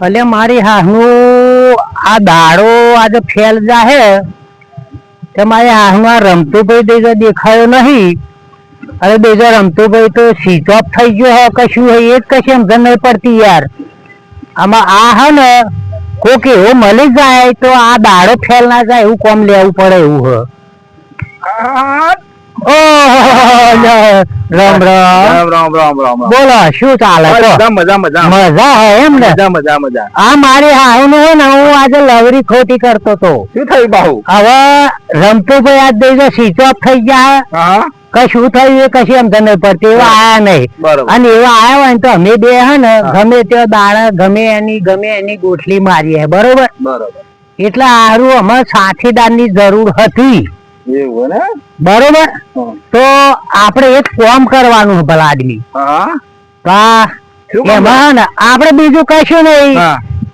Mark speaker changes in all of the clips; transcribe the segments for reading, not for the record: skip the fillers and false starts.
Speaker 1: એટલે મારી હાહનું આ દાડો આજે ફેલ જાહે તે મારી હાહનું આ રમતુભાઈ દેજો દેખાયો નહીં. અરે દેજો રમતુભાઈ તો સ્વિચ ઓફ થઈ ગયો હે કશું હોય એ જ કશું સમજણ નહીં પડતી યાર. આમાં આ હે ને કોક એવું મળી જાય તો આ દાડો ફેલ ના જાય એવું કોમ લેવું પડે એવું હે. રામ રામ રામ રામ રામ. બોલો શું ચાલે? મજા મજા મજા હે એમ ને? મજા મજા. આ મારી હાવ ને હું આજે લવરી ખોટી કરતો તો. શું થયું બાહુ? હવે રમતુભાઈ આજ દેજો સ્વિચ ઓફ થઈ ગયા. કશું થયું એ કશું એમ નહીં પડતી એવા આયા નહીં. અને એવા આયા હોય ને તો અમે બે હે ને ગમે તે દાડા ગમે એની ગોઠલી મારી હે. બરોબર બરોબર. એટલે હારું અમારે સાથીદાર ની જરૂર હતી. બરોબર. તો આપડે એક કામ કરવાનું ભલા આદમી. એમાં ને આપડે બીજું કશું નહીં.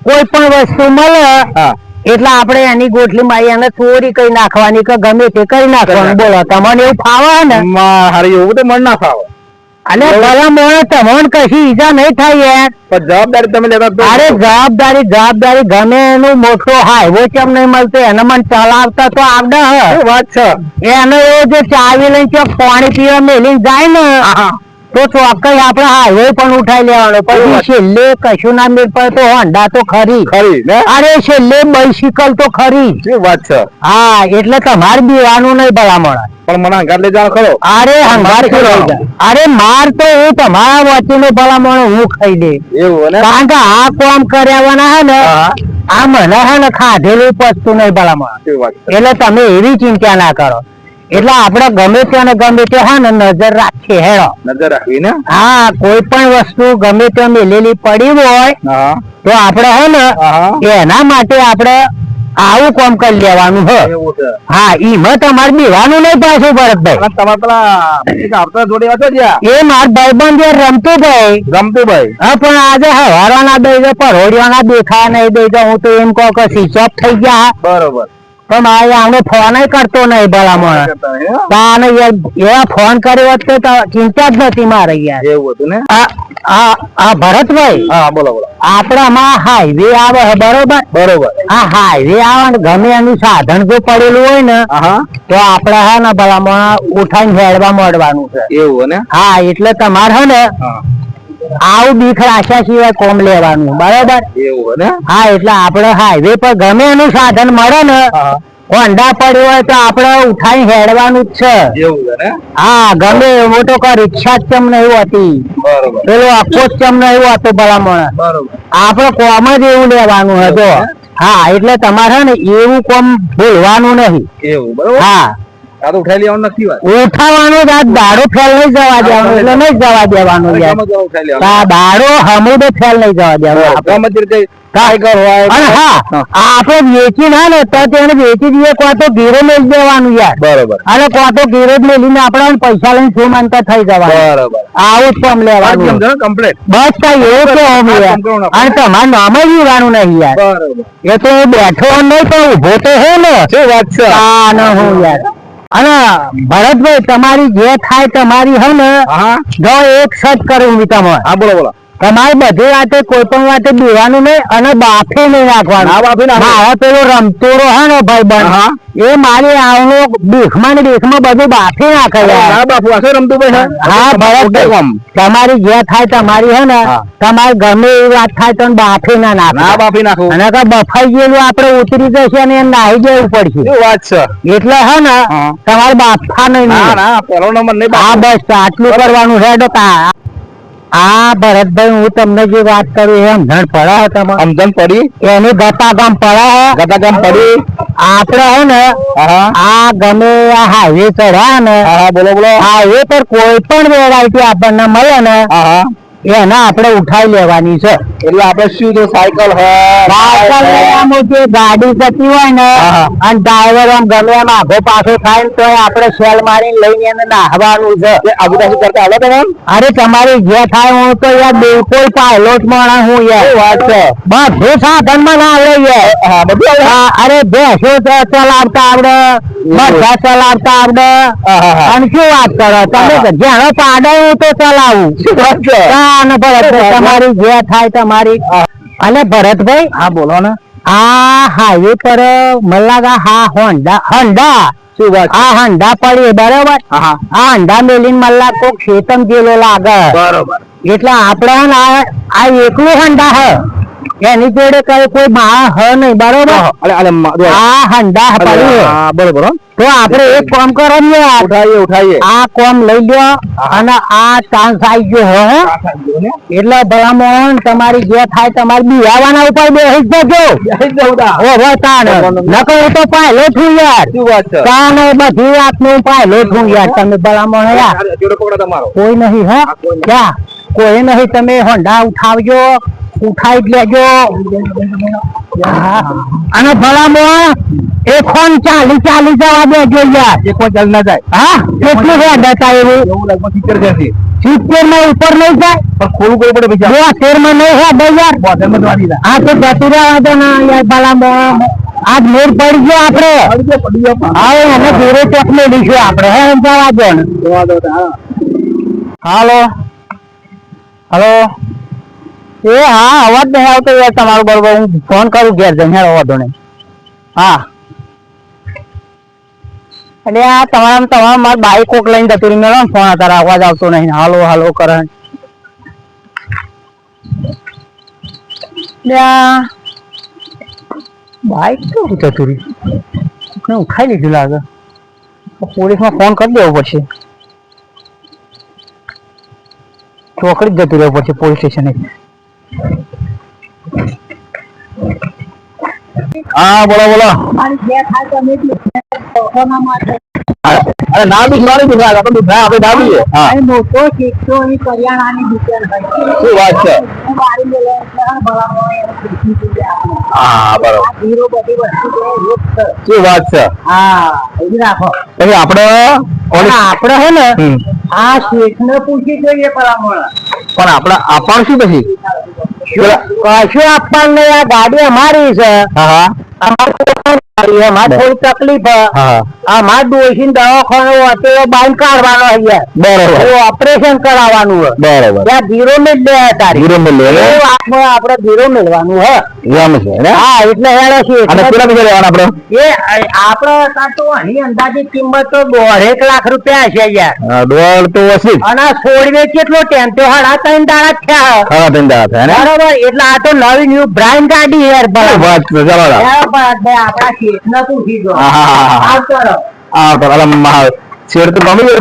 Speaker 1: કોઈ પણ વસ્તુ મળે એટલે આપડે એની ગોઠલી માં એને ચોરી કરી નાખવાની કે ગમે તે કરી નાખવાનું. બોલો તમને એવું ફાવે ને? એવું તો મને ના ફાવે. અને ભલા મોણે તમને કશી ઈજા નહીં થાય યાર. જવાબદારી તમે લેતા? અરે જવાબદારી ગમે એનું મોટો હાઈવો કેમ નહીં મળતો એને મને ચલાવતા તો આવડે હે. વાત છે. એને એવું જે ચાવી લઈને ચોક પાણી પીવા મેલીને જાય ને તો ચોક્કસ આપડે હાઈવે પણ ઉઠાઈ લેવાનો. પછી છેલ્લે કશું ના મેળ પડે તો હોન્ડા તો ખરી. અરે છેલ્લે બાઇસિકલ તો ખરી. વાત છે. હા એટલે તમારે બીવાનું નહીં ભલામણ. પણ મને હંગાર લઈ જાવ ખરો? અરે હંગાર અરે માર તો હું તમારા વચ્ચે ભલામણ હું ખાઈ દે. એવું કારણ કે આ કામ કર્યાવાના હે ને આ મને હે ને ખાધેલું પચતું નહીં ભલામણ. એટલે તમે એવી ચિંતા ના કરો. એટલે આપડે ગમે તે હા ને નજર રાખીએ. હેડો નજર રાખવી ને? હા કોઈ પણ વસ્તુ ગમે તે મેલેલી પડી હોય તો આપડે હે ને એના માટે આપડે આવું કામ કરી લેવાનું હે. હા એમાં તમારે બેવાનું નહીં પાછું ભરતભાઈ. તમારે પેલા જોડે હતો એ માર ભાઈબંધ રમતુભાઈ. હા પણ આજે હવારાના દઈ પરોડિયાના દેખાયા નહીં દઈ હું તો એમ કહું કે સ્વિચ ઓફ થઈ ગયા. બરોબર. પણ મારે આમને ફોન કરતો નહીં ભલામણ. એવા ફોન કર્યો તો ચિંતા જ નથી મારે યાર. એવું હતું ને? હા ભરતભાઈ. હા બોલો બોલો. આપડામાં હાઈવે આવે બરોબર બરોબર. આ હાઈવે આવે ને ગમે એનું સાધન જો પડેલું હોય ને તો આપડે હે ને ભલામણ ઉઠાઈને હેડવા મળવાનું છે. એવું ને? હા એટલે તમારે હે ને આવું બીક રાખ્યા સિવાય કોમ લેવાનું. બરોબર. એવું ને? હા એટલે આપડે હાઈવે પર ગમે એનું સાધન મળે ને હોન્ડા પડ્યું હોય તો આપડે ઉઠાઈ હેડવાનું જ છે. હા ગમે મોટો કો રિક્ષા જ ચમ નહીં હોતી. પેલો આખો જ ચમ નહીં હોતો ભલામણ. આપડે કોમ જ એવું લેવાનું હતું. હા એટલે તમારે ને એવું કોમ ભૂલવાનું નહીં. એવું બરોબર. હા ઉઠાવવાનું દાડો ફેલ નહીં જવા દેવાનું. એટલે નહીં જવા દેવાનું દાડો હમુદો ફેલ નહીં જવા દેવાનું. આપડે વેચી ના ને તો તેને વેચી દઈએ કોણ તો ઘેરે મેળ દેવાનું યાર. બરોબર. અને કોણ તો ઘેરે જ મેળીને આપડે પૈસા લઈને શું માનતા થઈ જવાનું. બરોબર. આવું જ કામ લેવાનું. બસ કઈ એવું કેવું અને તમારે નામ જ લેવાનું નહીં યાર. એ તો બેઠો નહીં તો ઉભો તો હે ને. શું વાત છે? હું યાર. અને ભરતભાઈ તમારી જે થાય તમારી હે ને એક સજ કરવું તમારે. હા બોલો બોલો. તમારે બધી વાતે કોઈ પણ વાતે બીવાનું નહીં અને બાફે નહીં નાખવાનું. મારા પેલો રમતોડો હે ને ભાઈ બંધ એ મારી આવનો દેખમાં ને દેખમાં બધું બાફી નાખે. હા ભરતભાઈ તમારી જે થાય તમારી હે ને તમારે ગમે એવી વાત થાય તો બાફી ના નાખે. બાફી નાખો અને બફાઈ ગયેલું આપડે ઉતરી જશે અને એમ નાહી જવું પડશે. વાત છે. એટલે હે ને તમારે બાફા નહીં. પેલો નંબર નહીં. હા બસ આટલું કરવાનું છે. હા ભરતભાઈ હું તમને જે વાત કરું એ સમજણ પડે તમે? સમજણ પડી. એની ગતાગામ પડી. આપડે હે ને આ ગમે આ હાઈવે ચડ્યા ને બોલો બોલો હાઈવે પર કોઈ પણ વેરાયટી આપણને મળે ને એને આપડે ઉઠાઈ લેવાની છે. એટલે આપડે શું તો સાયકલ ગાડી જતી હોય ને અને ડ્રાઈવર આમ ગમે એમ આગો પાછો થાય તો આપડે સેલ મારીને લઈને એને નાહવાનું છે. આજુબાજુ કરતા હાલો તમે? અરે તમારી જે થાય હું તો યાર બિલકુલ પાયલોટ માણસ હું યાર. વાત છે. બધું સાધન માં ના આવડે યાર. અરે ભેંસો ચલાવતા આવડે, બધા ચલાવતા આવડે. અને શું વાત કરો તમે? જેનો પાડે હું તો ચલાવું. તમારી જે થાય તમારી અને ભરતભાઈ,
Speaker 2: હા બોલો ને.
Speaker 1: આ હાઈવે પર મને લાગે હા હોન્ડા
Speaker 2: શું વાત?
Speaker 1: આ હોન્ડા પડી બરોબર.
Speaker 2: હા
Speaker 1: આ હોન્ડા મેલીને મને લાગે કોક ખેતમ ગયેલો લાગે.
Speaker 2: બરોબર.
Speaker 1: એટલે આપડે આ એકલું હોન્ડા હ, એની જોડે કોઈ મા હ નહીં બરોબર. આ હોન્ડા પડી
Speaker 2: બરોબર.
Speaker 1: તો આપડે એક કામ કરો ને યાર,
Speaker 2: ઉઠાઈએ
Speaker 1: આ કામ લઈ લો અને આ ચાન્સ આવી ગયો હે. એટલે ભલામણ તમારી જે થાય તમારે બિહાવાના ઉપર બેસી જજો. નકર હું તો પાયલો છું યાર. કાન બધી વાત નું પાયલો છું યાર. તમે ભલામણ યાર કોઈ નહીં હે ક્યાં કોઈ નહીં. તમે હોન્ડા ઉઠાવજો, ઉઠાવી જ લેજો. અને ભલામણ એક ફોન ચાલી જવા દેજો યાર.
Speaker 2: એક વાર ચાલ ના જાય.
Speaker 1: હા કેટલું હેડા થાય એવું? 70 માં ઉપર નહીં જાય
Speaker 2: પણ ખોલું કરવું પડે બીજા.
Speaker 1: 70 માં નહીં હેડા યાર. હા તો જતું રહેવા દો ને યાર. ભલામણ આજ મોર પડી ગયો આપડે. હા એને ધીરે ચોકને દઈશું આપડે. હે જવા દો ને. Hello hello. એ હા અવાજ નહીં આવતો યાર તમારો બરોબર. હું ફોન કરું ઘેર જઈને અવાજો નહીં. હા એટલે આ તમારા મારા બાઈક કોક લઈને જતું રહ્યું મેળો ફોન અત્યારે અવાજ આવતો નહીં. હાલો હાલો કરે. બાઈક કેવું જતું રહ્યું? ઉઠાઈ લીધું લાગે. પોલીસમાં ફોન કરી દેવો પડશે. ચોકડી જ જતું રહેવું પડશે પોલીસ સ્ટેશન.
Speaker 2: હા બોલો બોલો. અરે ના બી મારી દુકાન આપણે દુકાન આપણે દાબીએ. હા
Speaker 1: મોટો શીખતો ની કરિયાણાની દુકાન હોય.
Speaker 2: શું વાત છે? હા બરોબર.
Speaker 1: હીરો બધી વસ્તુ
Speaker 2: શું વાત છે?
Speaker 1: હા એ રાખો.
Speaker 2: પછી આપણે
Speaker 1: હે ને આ શેઠ ને પૂછી જોઈએ ભલામણ.
Speaker 2: પણ આપણે આપવાનું શું પછી?
Speaker 1: કશું આપવાનું નહીં. આ ગાડી અમારી છે.
Speaker 2: હા
Speaker 1: અમારે થોડી તકલીફ અમારે ડોસી દવાખાનો હતો બાંધ કાઢવાનો
Speaker 2: બરોબર.
Speaker 1: ઓપરેશન કરાવવાનું
Speaker 2: બરોબર.
Speaker 1: ત્યાં ધીરો મિલ દે તારી આપડે ધીરો મિલવાનું હે. હા એટલે હેડે છે.
Speaker 2: કેટલા પૈસા લેવાના આપડે?
Speaker 1: એ આપડે તો અહીં અંદાજિત કિંમત તો 1.5 લાખ રૂપિયા છે યાર.
Speaker 2: 1.5 તો હશે.
Speaker 1: અને છોડવે કેટલો ટેમ તો 3.5 દાડા થયા.
Speaker 2: 3.5 દાડા થયા
Speaker 1: બરોબર. એટલે આ તો નવી ન્યુ બ્રાન્ડ ગાડી યાર. આપડા શેઠ ને પૂછી દો.
Speaker 2: શેર તો ગમી
Speaker 1: એક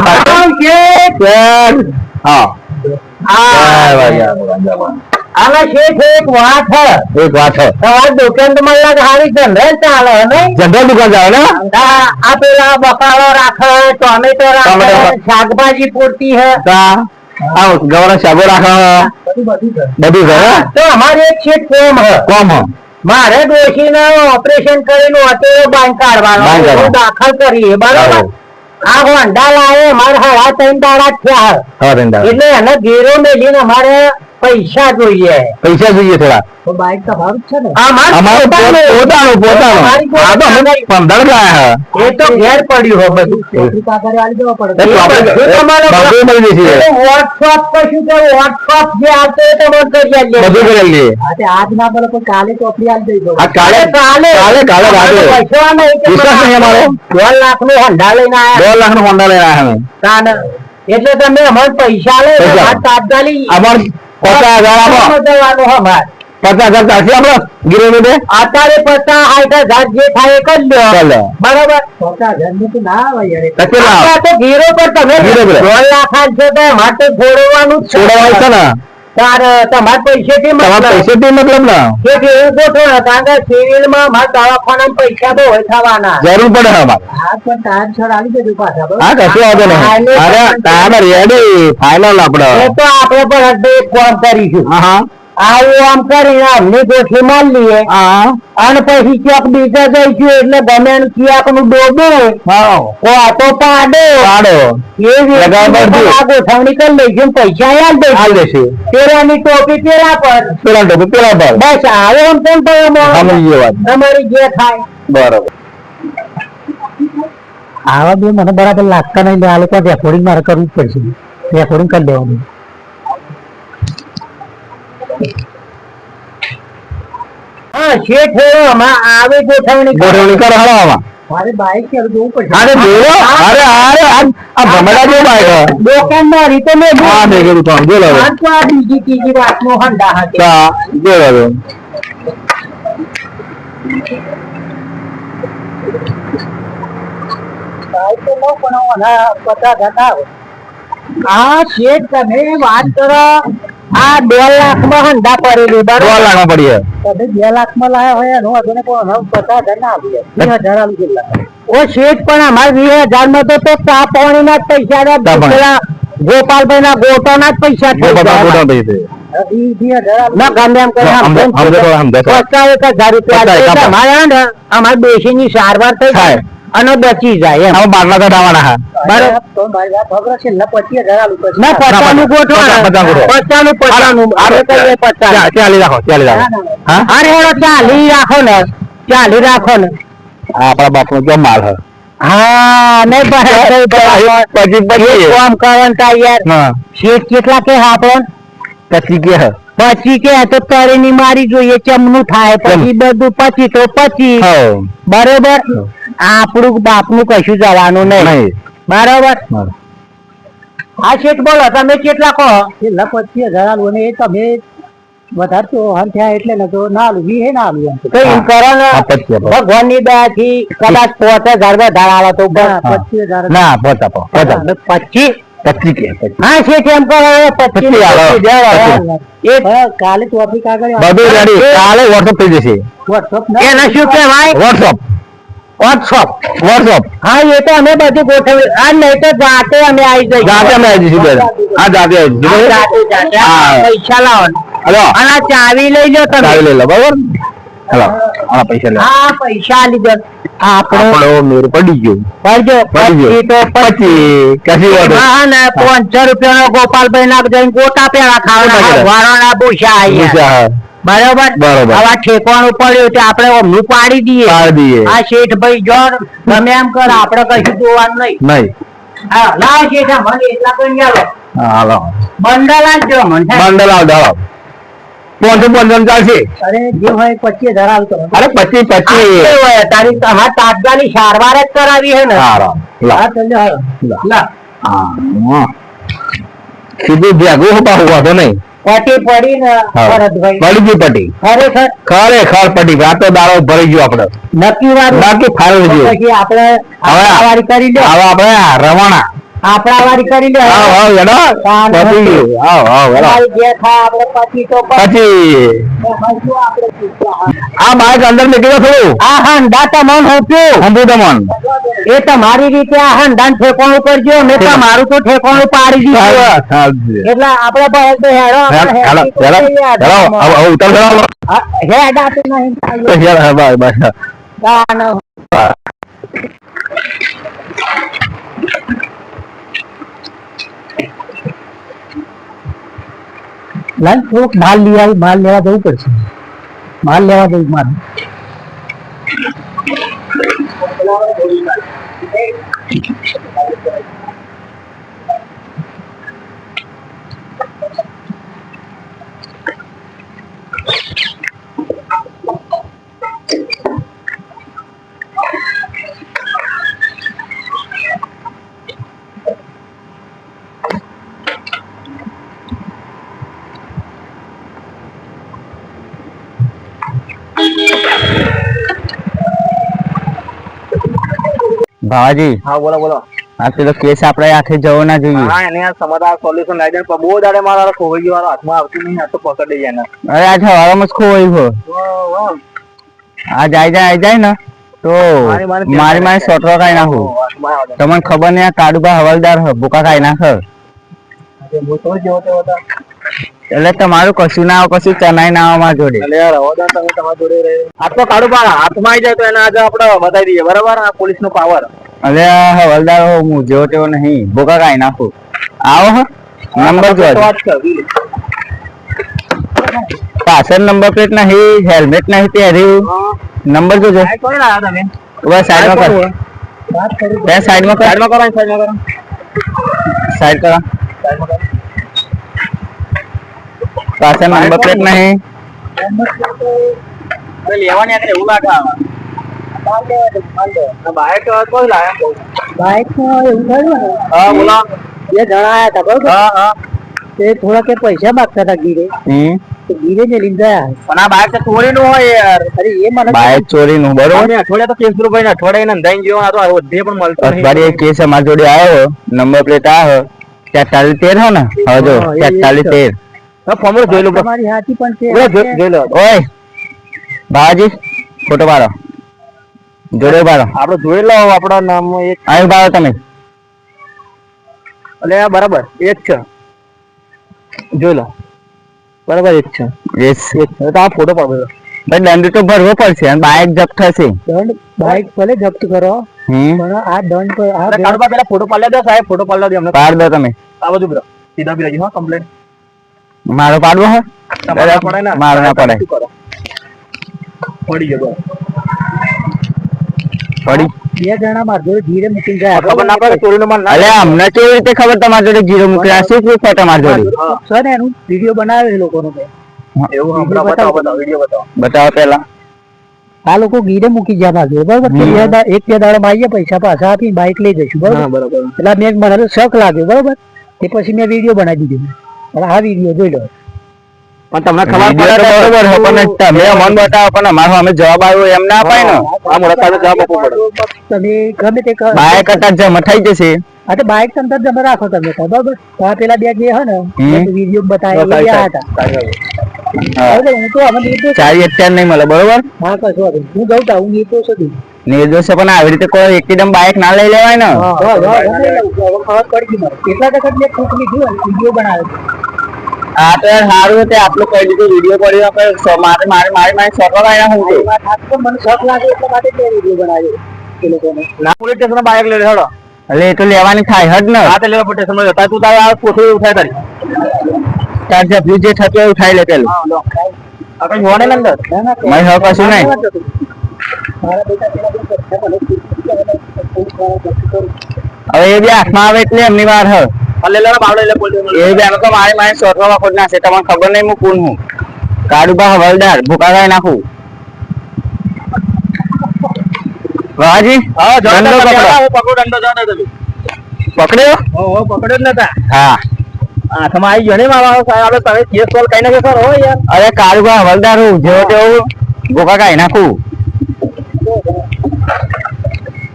Speaker 1: વાત છે. તમારી દુકાન તો મને લાગે સારી જનરલ ચાલે ને?
Speaker 2: જનરલ દુકાન ચાલે ને?
Speaker 1: આ પેલા બકાલો રાખે, ટોમેટો રાખે, શાકભાજી પૂરતી હે.
Speaker 2: ગવર્નર શાકો રાખે બધું છે.
Speaker 1: તો અમારે એક છે કોમ મારે ડોશી ને ઓપરેશન કરેલું હતું બાંધ કાઢવાનું દાખલ કરીએ બરોબર. આ હોન્ડા લાવે મારે 3.5 દાડા થયા. એટલે એને ઘેરો મેલીને અમારે પૈસા જોઈએ.
Speaker 2: થોડા
Speaker 1: તો બાઈક તમારું જ છે ને? એ તો ઘેર પડ્યું હોય બધું. વોટ્સઅપ કશું કે વોટ્સઅપ જે આવતો એ તમે કરી લે. આજ ના બોલો પણ કાલે ચોપડી આવી દઈ દો. કાલે 2 લાખ નું હોન્ડા લઈને આવ્યા. એટલે તમે અમારે પૈસા લે તાત્કાલિક
Speaker 2: 50,000 ચાલશે આપડે ગીરો ને
Speaker 1: અત્યારે 50,000 જે થાય એ કરી લો બરોબર. 50,000 ના આવે તો ગીરો પર તમે 2 લાખ છે તો માટે છોડવાનું
Speaker 2: છોડવાય છે ને.
Speaker 1: તમારે પૈસેથી
Speaker 2: મતલબ ને
Speaker 1: એવું ગોઠવો ને. કારણ કે સિવિલ માં મારા દવાખાના પૈસા તો હોય થવાના
Speaker 2: જરૂર પડે.
Speaker 1: પણ ટાઈમ સર આવી જજો પાછા.
Speaker 2: હા કશું વાંધો નહીં. રેડી ફાઇનલ આપડે
Speaker 1: તો આપડે પણ એક કામ કરીશું. આવું આમ કરીને અમને ગોઠવી માર લઈએ અને પછી ચોક બીજા જઈશું. એટલે ગમે આપણું ડોબો તો પાડો એવી ગોઠવણી કરી લઈશું. પૈસા યાદ દઈશું. પેલાની ટોપી પેલા પર બસ આવે એમ કેમ તમારી જે થાય બરોબર. આવા બે મને બરાબર લાગતા નહીં. આ લોકો રેકોર્ડિંગ મારે કરવું જ પડશે. રેકોર્ડિંગ કરી દેવાનું. હા શેઠ આવે ગોઠવણી
Speaker 2: કરો હળો આમાં
Speaker 1: મારે બાઈક જોવું પડશે
Speaker 2: અરે જોયો અરે અરે આ ભમડા જેવું બાઈક
Speaker 1: દુકાનદારી તો મેં
Speaker 2: હા મેં કીધું પણ જો લો
Speaker 1: આ તો આ બીજી ત્રીજી વાતનો હંડા હતી
Speaker 2: તા જો લો
Speaker 1: બાઈક તો લઉં પણ ઓના 50,000 આવે. આ શેઠ તમે વાત કરો આ 2 લાખમાં હંડા પડેલી બરાબર
Speaker 2: 2 લાખમાં પડી
Speaker 1: તમે 2 લાખમાં લાયા હોય એનો વાંધો નહીં પણ 50,000 ના આવી 20,000 આવી કેટલા ઓ શેઠ પણ અમારે 20,000 માં તો ચા પાણી ના જ પૈસા પેલા ગોપાલભાઈ ના ગોટો ના જ પૈસા થઈ ગયા. ના ગમે એમ કરી 50,000 રૂપિયા અમારે બેસીની સારવાર થઈ જાય અને બચી જાય એમ
Speaker 2: બાટલા કઢાવવાના હા
Speaker 1: બરાબર તો મારી વાત ખબર છે ને 25,000 ના 50 નું ગોઠવાના 50 નું
Speaker 2: 40 રાખો 40 રાખો
Speaker 1: હા અરે 40 રાખો ને 40 રાખો ને
Speaker 2: આપણા બાપનો જો માલ હે
Speaker 1: હા નહીં પછી કામ કરવાનું યાર શેઠ કેટલા કે આપણને પછી કે તો તરીની મારી જોઈએ ચમનું થાય પછી બધું પછી તો પછી બરોબર આપણું બાપનું કશું જવાનું નહીં બરોબર આ શેઠ બોલો તમે કેટલા કહો 25,000 ને એ તમે વધારે તો હાલ થયા એટલે ને તો ના આલું વી હે ના આલું એમ કરો ને ભગવાન ની દયા થી કદાચ 50,000 વધારે આલો તો 25,000
Speaker 2: ના 25
Speaker 1: હા શેઠ એમ કરો 25 કાલે ટોપિક આગળ
Speaker 2: બધું રેડી કાલે વોટ્સઅપ થઈ જશે
Speaker 1: વોટ્સઅપ એને શું કહેવાય
Speaker 2: વોટ્સઅપ
Speaker 1: હા એ તો અમે બધું ગોઠવી આ નહીં તો જાતે અમે આવી જઈએ
Speaker 2: જાતે
Speaker 1: પૈસા લાવો અને ચાવી લઈ લો તમે
Speaker 2: લઈ લો બરાબર હેલો આ પૈસા લે
Speaker 1: હા પૈસા લીધો
Speaker 2: આપણો મેર પડી ગયો
Speaker 1: પડજો પછી તો પછી
Speaker 2: કશી વાત
Speaker 1: હા ને 500 રૂપિયાનો ગોપાલભાઈ ના જઈને ગોટા પેલા ખાવાના વાળાના પૂછા આયા બરોબર આવા ઠેકવાનું પડ્યું તો આપણે ઓમનું પાડી દઈએ આ શેઠ ભાઈ જો તમે એમ કર આપણે કશું જોવાનું નહીં હા ના શેઠ મને એટલા કરી આલો
Speaker 2: હાલો
Speaker 1: બંડલ આપજો મને
Speaker 2: બંડલ આવ દો 555 ચાલશે
Speaker 1: અરે જે હોય 25,000 આવતો
Speaker 2: અરે 25
Speaker 1: હોય તારી તમારે તાત્કાલિક સારવાર જ કરાવી હે ને
Speaker 2: હા
Speaker 1: લા
Speaker 2: સીધું ભેગું હોતો નહીં
Speaker 1: પટી પડી ને ભરતભાઈ
Speaker 2: પડી ગઈ પટી ખરેખર પટી આ તો દાડો ભરી ગયો આપડે
Speaker 1: નક્કી વાત
Speaker 2: બાકી ફાળવી ગયો
Speaker 1: પછી આપણે વારી કરી લે
Speaker 2: હવે આપણે રવાના
Speaker 1: આપણા વારી કરી લે
Speaker 2: આ બાઈક અંદર નીકળ્યો થોડું
Speaker 1: આ હંડા તમન
Speaker 2: હોપ્યું
Speaker 1: એ તમારી રીતે આ હંડાન ઠેકાણું કરજો મેં તમારું તો ઠેકાણું પાડી દીધું એટલે આપડે થોડુંક માલ લેવા જવું પડશે માલ લેવા જવું મારે
Speaker 2: ભાવાજી
Speaker 3: હા બોલો
Speaker 2: આ પેલો કેસ આપણે આખે જવો ના જોઈએ
Speaker 3: હા એને આ સમાધાન સોલ્યુશન લાવી દે પણ બહુ દાડે મારા ખોવાઈ ગયો હાથમાં આવતું નહીં આ તો પકડી જાય ને
Speaker 2: અરે આ હવામાં જ ખોવાઈ ગયો આ જાય ને તો મારી સોટરો ખાઈ નાખું તમને ખબર નહીં આ કાડુબા હવાલદાર ભૂકા ખાઈ નાખ એટલે તમારું કશું ના આવે કશું ચનાઈ ના આવે મારા જોડે
Speaker 3: આ તો કાડુબા હાથમાં આવી જાય તો એને આજે આપણે બતાવી દઈએ બરાબર આ પોલીસ નો પાવર
Speaker 2: અરે હવાલદાર હું જેવો તેવો નહીં ભૂકા ખાઈ નાખું આવો નંબર જો પાછળ નંબર પ્લેટ નહીં હેલ્મેટ નહીં પહેર્યું નંબર જોજો બસ સાઈડમાં કર સાઈડમાં કરો પાછળ નંબર પ્લેટ નહીં
Speaker 3: લેવાની હતી એવું લાગે બાઈક કોઈ લાયા
Speaker 1: બાઈક એવું થયું ને
Speaker 3: હા બોલો
Speaker 1: બે જણા આયા હતા બરોબર
Speaker 3: હા હા
Speaker 1: તે થોડા કે પૈસા માંગતા હતા ગીરે તો ગીરે ને લઈને ગયા
Speaker 3: પણ આ બાઈક તો ચોરી નું હોય યાર
Speaker 1: અરે એ મને
Speaker 2: બાઈક ચોરી નું બરોબર
Speaker 3: અમે અઠવાડિયા તો કેસ ભાઈ અઠવાડિયા ને અંધાઈ ગયો આ તો વધે પણ મળતો નહીં
Speaker 2: અઠવાડિયે એક કેસ અમારી જોડે આવ્યો નંબર પ્લેટ આવ્યો 4313 હો ને હવે જો 4313
Speaker 3: ફોર્મ જોઈ લો
Speaker 1: તમારી હાથી પણ છે
Speaker 3: જોઈ લો
Speaker 2: ઓય બાજી ફોટો પાડો જોડે પાડો
Speaker 3: આપડે જોઈ લો આપડા નામ એક
Speaker 2: અહીં પાડો તમે
Speaker 3: એટલે આ બરાબર એક છે જોઈ લો બરાબર એક છે
Speaker 2: યસ
Speaker 3: એક છે તો આ ફોટો પાડો
Speaker 2: ભાઈ દંડ તો ભરવો પડશે અને બાઇક જપ્ત થશે
Speaker 1: દંડ બાઈક ભલે જપ્ત કરો પણ આ દંડ પર આ
Speaker 3: કાઢવા પેલા ફોટો પાડ્યા દો સાહેબ ફોટો પાડવા દો અમને
Speaker 2: પાડ દો તમે
Speaker 3: આ બધું બરો સીધા બી હા કમ્પ્લેન
Speaker 2: મારો પાડવો હે
Speaker 3: તમારે પડે ને
Speaker 2: મારો ના પડે
Speaker 3: શું કરો પડી ગયો
Speaker 2: પડી
Speaker 1: બે જણા માર જોડે ધીરે મૂકી ગયા
Speaker 3: ખબર ના પડે ચોરીનો માલ ના
Speaker 2: અલે અમને કેવી રીતે ખબર તમારી જોડે જીરો મૂક્યા શું પ્રૂફ છે તમારી જોડે
Speaker 1: સર એનું વિડીયો બનાવે એ લોકોનો મેં
Speaker 3: એવું હમણાં બતાવો વિડીયો બતાવો
Speaker 2: બતાવો પેલા
Speaker 1: આ લોકો ગીરે મૂકી ગયા માર જોડે બરોબર તો એક બે દાડા માં આવીએ પૈસા પાછા આપી બાઈક લઈ જઈશું બરોબર
Speaker 3: બરાબર
Speaker 1: એટલે મેં મને તો શક લાગ્યો બરોબર એ પછી મેં વિડીયો બનાવી દીધો અને આ વિડીયો જોઈ લો
Speaker 3: પણ તમને ખબર
Speaker 2: વિડીયો તો બરોબર છે પણ તમે મન બતાવો પણ અમારો અમે જવાબ આવ્યો એમ ના અપાય ને
Speaker 3: આ મોટા જવાબ આપવો પડે
Speaker 1: તમે ગમે તે
Speaker 2: બાઇક કરતા જમા થઈ જશે
Speaker 1: હા તો બાઈક તંત્ર જમા રાખો તમે બરોબર તો આ પેલા બે જે હે ને વિડીયો બતાવ્યા હતા બરોબર હું તો હવે નિર્દોષ
Speaker 2: ચારી અત્યારે નહીં મળે બરોબર
Speaker 1: હા કશો વાંધો નહીં. હું જઉં તા હું નિર્દોષ હતી
Speaker 2: નિર્દોષ છે પણ આવી રીતે કોઈ એકદમ બાઇક ના લઈ લેવાય ને
Speaker 1: ખબર પડી ગઈ મને કેટલા ટકા મેં ખુશ લીધું અને વિડીયો બનાવ્યો
Speaker 2: આ તો યાર સારું હતું આપણું કહી દીધું વિડીયો પડ્યો આપણે મારે મારે મારી મારી સર્વર આવ્યા હું
Speaker 1: એ વાત સાચી પણ મને શક લાગે એટલા માટે મેં વિડીયો બનાવ્યો એ લોકોને
Speaker 3: ના પોલીસ સ્ટેશન બાઈક લઈ હેડો
Speaker 2: એટલે એ તો લેવાની થાય હદ ને
Speaker 3: હા તો લેવા પોલીસ સ્ટેશન જતા તું તારે આ પોતે ઉઠાય તારી
Speaker 2: તાર જબલું જે થતું હોય એવું થાય લે પેલું
Speaker 3: આ કઈ જોવા નહીં અંદર
Speaker 1: ના ના
Speaker 2: મારી હવે કશું નહીં
Speaker 1: મારા બેટા પેલા બહુ કરતા મને
Speaker 2: હવે એ બી હાથમાં આવે એટલે એમની વાર હ
Speaker 3: લે લે બાવડે લે પોલીસ
Speaker 2: એ બી આનો તો મારી મારી શોધવા ખોટ નાખે તમને ખબર નહીં હું કોણ હું કાળુબા હવલદાર ભૂકા ખાઈ નાખું વાજી
Speaker 3: હા
Speaker 2: દંડો પકડો.
Speaker 3: પકડો દંડો જાડો તમે
Speaker 2: પકડ્યો
Speaker 3: ઓહો પકડ્યો જ નતા
Speaker 2: હા
Speaker 3: હાથમાં આવી ગયો ને મારા સાહેબ તમે કેસ સોલ્વ કઈ નાખે સર હો યાર
Speaker 2: અરે કાળુબા હવલદાર હું જેવો તેવું ભૂકા ખાઈ નાખું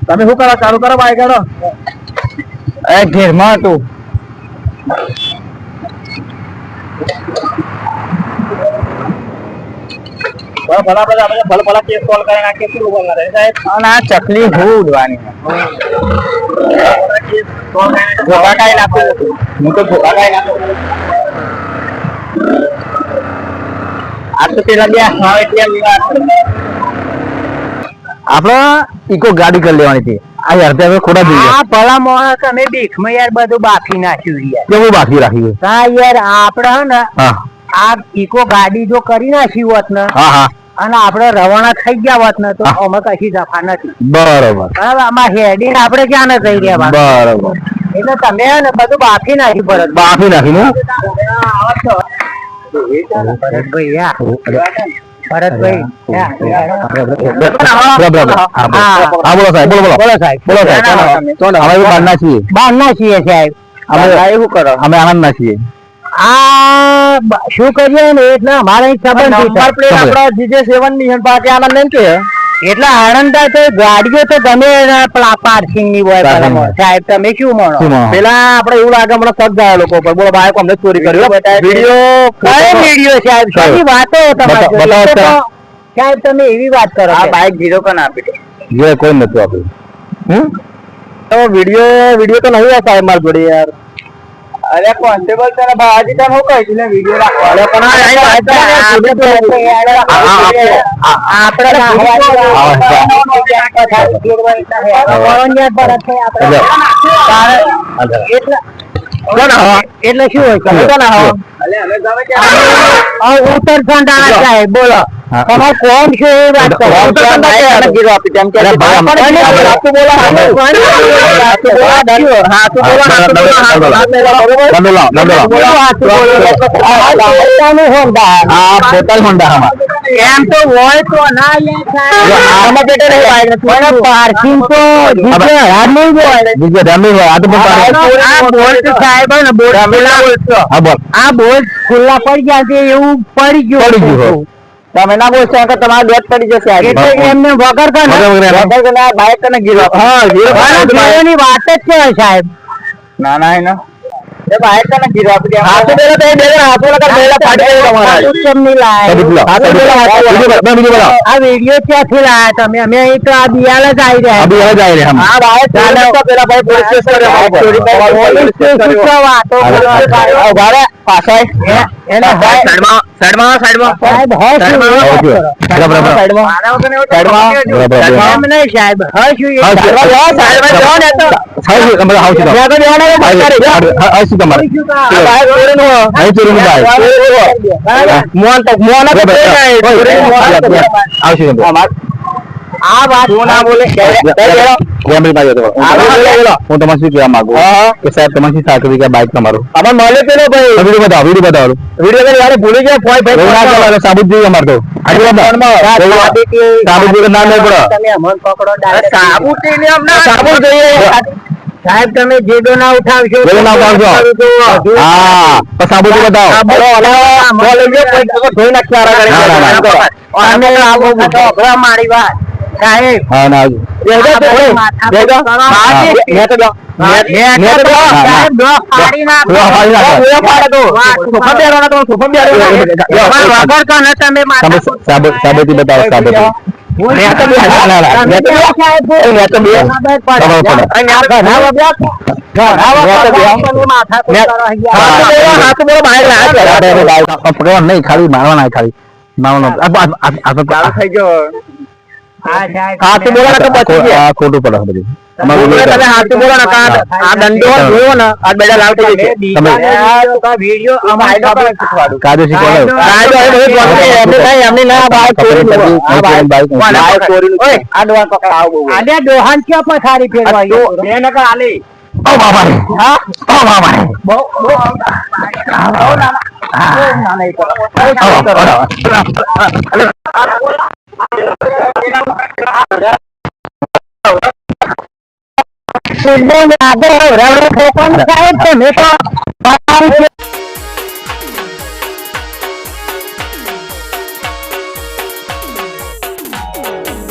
Speaker 3: તમે શું કરો ચાલુ કરો બાઈક હેડો
Speaker 2: અરે ઘેરમાં હતું
Speaker 3: ભલા આપણે ભલા કેસ સોલ્વ કરી નાખીએ શું બોલના રહે સાહેબ
Speaker 2: અને આ ચકલી હું ઉડવાની ભૂકા ખાઈ નાખું હું તો ભૂકા ખાઈ નાખું આ તો પેલા બે હાવ એટલે એમની વાત આપણે ઇકો ગાડી કરી લેવાની હતી આ યાર તે હવે ખોટા થઈ ગયા
Speaker 1: આ ભલા માણસ અમે બીખમાં યાર બધું બાકી નાખ્યું યાર
Speaker 2: કેવું બાકી રાખ્યું
Speaker 1: હા યાર આપડે હે ને
Speaker 2: હા
Speaker 1: આ ઇકો ગાડી જો કરી નાખી હોત ને
Speaker 2: હા હા
Speaker 1: અને આપડે રવાના થઈ ગયા હોત ને તો અમે કશી જફા નથી
Speaker 2: બરોબર
Speaker 1: બરાબર આમાં હેડી આપડે ક્યાં ને થઈ રહ્યા
Speaker 2: બરોબર
Speaker 1: એટલે તમે હે ને બધું બાકી નાખ્યું ભરત
Speaker 2: બાકી નાખ્યું ને
Speaker 1: ભરતભાઈ યા ભરતભાઈ યા.
Speaker 2: હા બોલો સાહેબ બોલો બોલો
Speaker 1: સાહેબ
Speaker 2: બોલો સાહેબ અમે બહારના છીએ
Speaker 1: બહારના છીએ સાહેબ
Speaker 2: અમે શું કરો અમે આનંદના છીએ
Speaker 1: આ શું કરીએ ને એટલે અમારે એક સંબંધ
Speaker 3: નંબર પ્લેટ આપડા જીજે 7 ની હન પાકે આનંદ નહીં કે
Speaker 1: એટલે આનંદા તો ગાડીઓ તો ગમે પાર્કિંગ ની હોય
Speaker 2: Parking.
Speaker 1: બરાબર. સાહેબ તમે શું
Speaker 2: શું
Speaker 1: માનો
Speaker 2: માનો?
Speaker 3: પેલા આપણે એવું લાગે હમણાં સગ ગયા લોકો પર બોલો બાઈક અમને ચોરી કર્યો વિડીયો
Speaker 1: કઈ વિડીયો સાહેબ સાચી વાતો તમારી જોડે.
Speaker 2: બતાવો,
Speaker 1: એ તો
Speaker 2: બતાવો.
Speaker 1: સાહેબ તમે એવી વાત કરો
Speaker 3: આ
Speaker 1: છો.
Speaker 3: બાઈક જીરો કન આપી દો
Speaker 2: જે કોઈ નતું આપ્યું
Speaker 3: તો વિડીયો તો નહીં સાહેબ મારી જોડે યાર અરે કોન્સ્ટેબલ તને બાજી તને હું કહી ને વિડીયો રાખો અરે પણ
Speaker 1: આપણે એટલે શું હોય
Speaker 2: શું?
Speaker 1: ઉત્તરખંડ સાહેબ બોલો
Speaker 2: હા.
Speaker 1: તમારે કોણ છે એ વાત કરો.
Speaker 3: કોણ તો તમને કે એને ગીરો આપી તેમ કે
Speaker 2: અરે ભાઈ,
Speaker 3: પણ
Speaker 2: આપણે
Speaker 3: હાથું બોલો, હાથું બોલો, હાથું બોલો, હાથું બોલો, હાથું બોલો,
Speaker 2: દંડો લાવો, દંડો લાવો.
Speaker 1: બોલો, હાથું બોલો. પોતાનું હોન્ડા.
Speaker 2: આ બોટલ હોન્ડા આમાં.
Speaker 1: એમ તો હોય તો ના લે સાહેબ.
Speaker 3: આમાં પેટે નહીં બાઈક નથી.
Speaker 1: પણ પાર્કિંગ તો જગ્યા હાર નહીં હોય.
Speaker 2: બીજો ધ્યાન હોય આ તો પણ
Speaker 1: આ બોલ્ટ સાહેબ હે ને, બોલ્ટ ખુલ્લા
Speaker 2: હા બોલ
Speaker 1: આ બોલ્ટ ખુલ્લા પડી ગયા છે એવું પડી ગયું.
Speaker 2: પડી ગયું.
Speaker 3: તમે ના બોલશો કે તમારા ડોટ પડી જશે આજે.
Speaker 1: એટલે એમને વગર કે ને
Speaker 3: વગર કે ના બાઈક કને ગીરો આપો.
Speaker 2: હા ગીરો
Speaker 1: ગીરોની વાત જ છે સાહેબ.
Speaker 3: ના ના એનો એ બાઈક કને ગીરો આપી દે. હાથું બોલો તો એ બે જણ હાથું લગા બેલા ફાટી ગયો તમારા.
Speaker 1: કેમ નહીં લાયા?
Speaker 2: બીજો બોલો.
Speaker 1: આ વિડીયો ક્યાંથી લાયા તમે? અમે અહીં તો આ બિયાલ જ આવી રહ્યા.
Speaker 2: અભી હવે જાય રે હમ.
Speaker 3: આ બાઈક ચાલે તો પેલા ભાઈ પોલીસ કેસ કર્યો.
Speaker 1: પોલીસ સ્ટેશન તો વાતો કરો.
Speaker 3: ઉભા પાછળ
Speaker 1: એને
Speaker 3: સાઈડમાં સાઈડમાં સાઈડમાં
Speaker 1: સાહેબ હશ શું એ વાત કરો.
Speaker 2: બરાબર
Speaker 3: સાઈડમાં
Speaker 2: બરાબર
Speaker 1: એમ નહીં સાહેબ હશ શું એ
Speaker 2: હશ.
Speaker 3: સાઈડમાં જાઓ ને તો
Speaker 2: હાઉસ તમારે હાઉસ
Speaker 3: ત્યાં તો જવાના ને બંધ કરી દો.
Speaker 2: હાઉસ તમારે
Speaker 3: આ બાઈક ચોરીનું હો.
Speaker 2: House ચોરીનું bike.
Speaker 3: મોહન તો મોહન તો
Speaker 2: હાઉસ તમારે
Speaker 1: આ વાત
Speaker 3: તું ના બોલે
Speaker 2: હું તમારે શું કહેવા માંગુ કે સાહેબ તમારી સાથે કે બાઈક તમારું
Speaker 3: અમે મળે કે નહીં ભાઈ
Speaker 2: વિડીયો બતાવો
Speaker 3: વિડીયો કરી યાર ભૂલી ગયા ફોન ભાઈ
Speaker 2: સાબુત જોઈએ અમારે તો સાબુત વગર ના નહીં પડે
Speaker 1: તમે અમન પકડો direct.
Speaker 3: સાબુત ને અમને સાબુત જોઈએ
Speaker 1: સાહેબ તમે જેડો ના ઉઠાવશો
Speaker 2: જેડો ના ઉઠાવશો. હા તો સાબુત બતાવો
Speaker 3: ધોઈ નાખ્યા
Speaker 1: અને આવો બધો મારી વાત સાહેબ
Speaker 2: હા ના
Speaker 1: સાહેબ ડો ફાડી નાખો. વગર તો ને તમે માથા
Speaker 2: સાબુતી બતાવો સાબુતી નહીં ખાલી મારવાના ખાલી મારવાનો
Speaker 3: થઈ ગયો
Speaker 1: હાથું બોલો ને તો પછી
Speaker 2: આ ખોટું પડે બધું
Speaker 3: તમે હાથું બોલો ને આ દંડો જોયો ને આ બેડા લાવ થઈ જશે
Speaker 1: વિડીયો અમારે
Speaker 2: કાયદો શીખવાડો
Speaker 3: કાયદો એ બધું બોલતો એમને ના બાઈક ચોરી આ બાઈક ચોરી ઓય આ ડોહાન પકડ આવ બહુ
Speaker 1: આલે ડોહાન ક્યાં પથારી ફેરવાઈ
Speaker 3: બે નકર આલે
Speaker 2: ઓ બાબા રે
Speaker 1: હા
Speaker 2: ઓ બાબા રે
Speaker 1: બહુ સાહેબ તમે તો